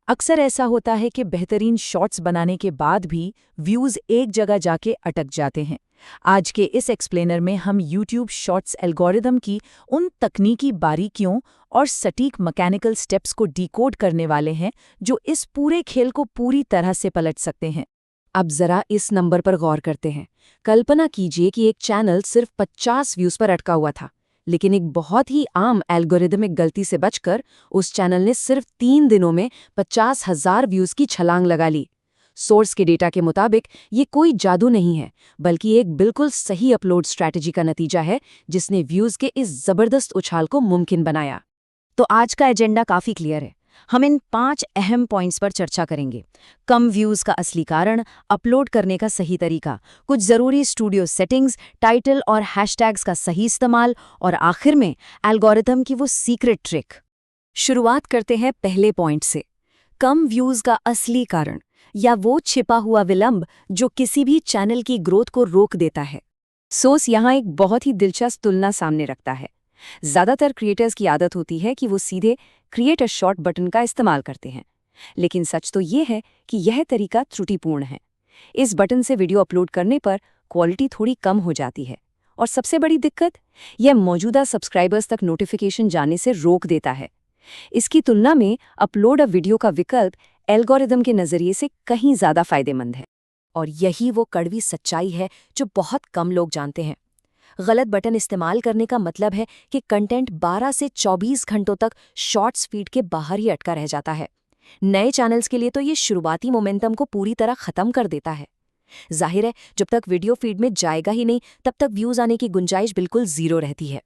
अक्सर ऐसा होता है कि बेहतरीन शॉट्स बनाने के बाद भी व्यूज़ एक जगह जाके अटक जाते हैं। आज के इस एक्सप्लेनर में हम YouTube शॉर्ट्स एल्गोरिदम की उन तकनीकी बारीकियों और सटीक मैकेनिकल स्टेप्स को डिकोड करने वाले हैं जो इस पूरे खेल को पूरी तरह से पलट सकते हैं। अब जरा इस नंबर पर गौर करते हैं। कल्पना कीजिए कि एक चैनल सिर्फ 50 व्यूज़ पर अटका हुआ था, लेकिन एक बहुत ही आम एल्गोरिदमिक गलती से बचकर उस चैनल ने सिर्फ 3 दिनों में 50,000 व्यूज़ की छलांग लगा ली। सोर्स के डेटा के मुताबिक ये कोई जादू नहीं है, बल्कि एक बिल्कुल सही अपलोड स्ट्रैटेजी का नतीजा है जिसने व्यूज़ के इस जबरदस्त उछाल को मुमकिन बनाया। तो आज का एजेंडा काफ़ी क्लियर है। हम इन 5 अहम पॉइंट्स पर चर्चा करेंगे। कम व्यूज़ का असली कारण, अपलोड करने का सही तरीका, कुछ ज़रूरी स्टूडियो सेटिंग्स, टाइटल और हैशटैग्स का सही इस्तेमाल और आखिर में एल्गोरिथम की वो सीक्रेट ट्रिक। शुरुआत करते हैं पहले पॉइंट से। कम व्यूज़ का असली कारण या वो छिपा हुआ विलंब जो किसी भी चैनल की ग्रोथ को रोक देता है। सोर्स यहाँ एक बहुत ही दिलचस्प तुलना सामने रखता है। ज़्यादातर क्रिएटर्स की आदत होती है कि वो सीधे क्रिएट अ शॉर्ट बटन का इस्तेमाल करते हैं, लेकिन सच तो ये है कि यह तरीका त्रुटिपूर्ण है। इस बटन से वीडियो अपलोड करने पर क्वालिटी थोड़ी कम हो जाती है और सबसे बड़ी दिक्कत, यह मौजूदा सब्सक्राइबर्स तक नोटिफिकेशन जाने से रोक देता है। इसकी तुलना में अपलोड अ वीडियो का विकल्प एल्गोरिदम के नज़रिए से कहीं ज़्यादा फायदेमंद है। और यही वो कड़वी सच्चाई है जो बहुत कम लोग जानते हैं। गलत बटन इस्तेमाल करने का मतलब है कि कंटेंट 12 से 24 घंटों तक शॉर्ट्स फीड के बाहर ही अटका रह जाता है। नए चैनल्स के लिए तो ये शुरुआती मोमेंटम को पूरी तरह खत्म कर देता है। जाहिर है, जब तक वीडियो फीड में जाएगा ही नहीं, तब तक व्यूज आने की गुंजाइश बिल्कुल जीरो रहती है।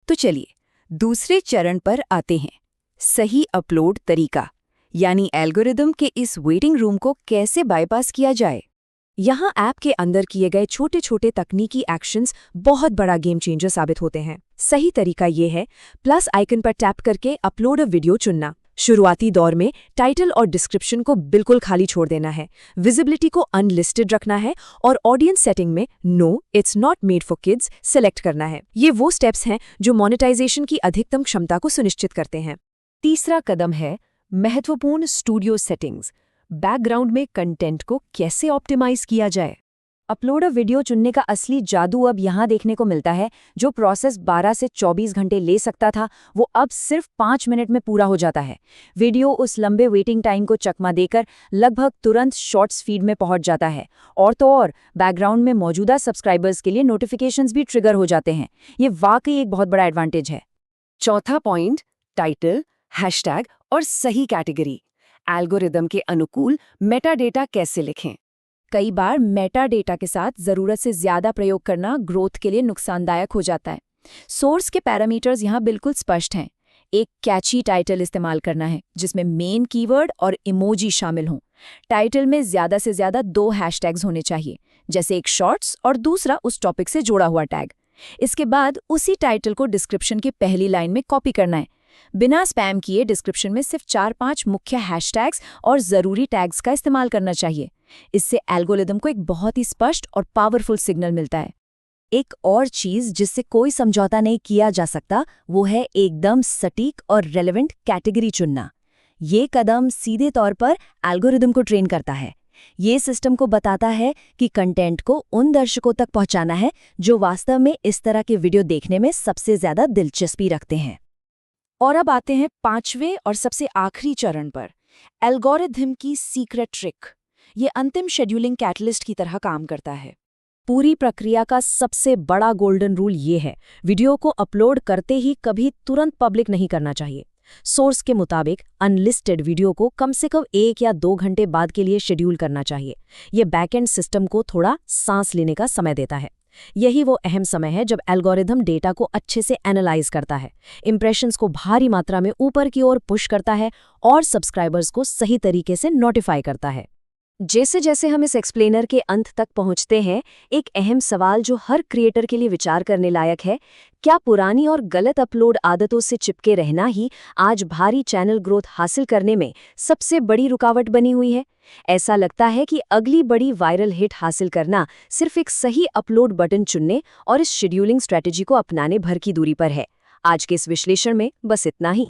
तो चलिए दूसरे चरण पर आते हैं। सही अपलोड तरीका, यानी एल्गोरिदम के इस वेटिंग रूम को कैसे बाईपास किया जाए। यहाँ ऐप के अंदर किए गए छोटे छोटे तकनीकी एक्शंस बहुत बड़ा गेम चेंजर साबित होते हैं। सही तरीका ये है, प्लस आइकन पर टैप करके अपलोड अ वीडियो चुनना। शुरुआती दौर में टाइटल और डिस्क्रिप्शन को बिल्कुल खाली छोड़ देना है, विजिबिलिटी को अनलिस्टेड रखना है और ऑडियंस सेटिंग में no it's not made for kids select करना है। ये वो स्टेप्स हैं जो मोनेटाइजेशन की अधिकतम क्षमता को सुनिश्चित करते हैं। तीसरा कदम है महत्वपूर्ण स्टूडियो सेटिंग्स। बैकग्राउंड में कंटेंट को कैसे ऑप्टिमाइज किया जाए। अपलोड अ वीडियो चुनने का असली जादू अब यहाँ देखने को मिलता है। जो प्रोसेस 12 से 24 घंटे ले सकता था, वो अब सिर्फ 5 मिनट में पूरा हो जाता है। वीडियो उस लंबे वेटिंग टाइम को चकमा देकर लगभग तुरंत शॉर्ट्स फीड में पहुंच जाता है। और तो और बैकग्राउंड में मौजूदा सब्सक्राइबर्स के लिए नोटिफिकेशंस भी ट्रिगर हो जाते हैं। ये वाकई एक बहुत बड़ा एडवांटेज है। चौथा पॉइंट, टाइटल, हैशटैग और सही कैटेगरी। एल्गोरिदम के अनुकूल मेटा डेटा कैसे लिखें। कई बार मेटा डेटा के साथ ज़रूरत से ज़्यादा प्रयोग करना ग्रोथ के लिए नुकसानदायक हो जाता है। सोर्स के पैरामीटर्स यहाँ बिल्कुल स्पष्ट हैं। एक कैची टाइटल इस्तेमाल करना है जिसमें मेन कीवर्ड और इमोजी शामिल हों। टाइटल में ज़्यादा से ज़्यादा 2 हैशटैग्स होने चाहिए, जैसे एक शॉर्ट्स और दूसरा उस टॉपिक से जुड़ा हुआ टैग। इसके बाद उसी टाइटल को डिस्क्रिप्शन की पहली लाइन में कॉपी करना है। बिना स्पैम किए डिस्क्रिप्शन में सिर्फ 4-5 मुख्य हैशटैग्स और ज़रूरी टैग्स का इस्तेमाल करना चाहिए। इससे एल्गोरिदम को एक बहुत ही स्पष्ट और पावरफुल सिग्नल मिलता है। एक और चीज़ जिससे कोई समझौता नहीं किया जा सकता, वो है एकदम सटीक और रेलेवेंट कैटेगरी चुनना। ये कदम सीधे तौर पर एल्गोरिदम को ट्रेन करता है। ये सिस्टम को बताता है कि कंटेंट को उन दर्शकों तक पहुंचाना है जो वास्तव में इस तरह के वीडियो देखने में सबसे ज़्यादा दिलचस्पी रखते हैं। और अब आते हैं 5वें और सबसे आखिरी चरण पर, एल्गोरिथम की सीक्रेट ट्रिक। ये अंतिम शेड्यूलिंग कैटलिस्ट की तरह काम करता है। पूरी प्रक्रिया का सबसे बड़ा गोल्डन रूल ये है, वीडियो को अपलोड करते ही कभी तुरंत पब्लिक नहीं करना चाहिए। सोर्स के मुताबिक अनलिस्टेड वीडियो को कम से कम 1 या 2 घंटे बाद के लिए शेड्यूल करना चाहिए। ये बैकएंड सिस्टम को थोड़ा सांस लेने का समय देता है। यही वो अहम समय है जब एल्गोरिदम डेटा को अच्छे से एनालाइज करता है, इंप्रेशंस को भारी मात्रा में ऊपर की ओर पुश करता है और सब्सक्राइबर्स को सही तरीके से नोटिफाई करता है। जैसे जैसे हम इस एक्सप्लेनर के अंत तक पहुंचते हैं, एक अहम सवाल जो हर क्रिएटर के लिए विचार करने लायक है, क्या पुरानी और गलत अपलोड आदतों से चिपके रहना ही आज भारी चैनल ग्रोथ हासिल करने में सबसे बड़ी रुकावट बनी हुई है? ऐसा लगता है कि अगली बड़ी वायरल हिट हासिल करना सिर्फ एक सही अपलोड बटन चुनने और इस शेड्यूलिंग स्ट्रैटेजी को अपनाने भर की दूरी पर है। आज के इस विश्लेषण में बस इतना ही।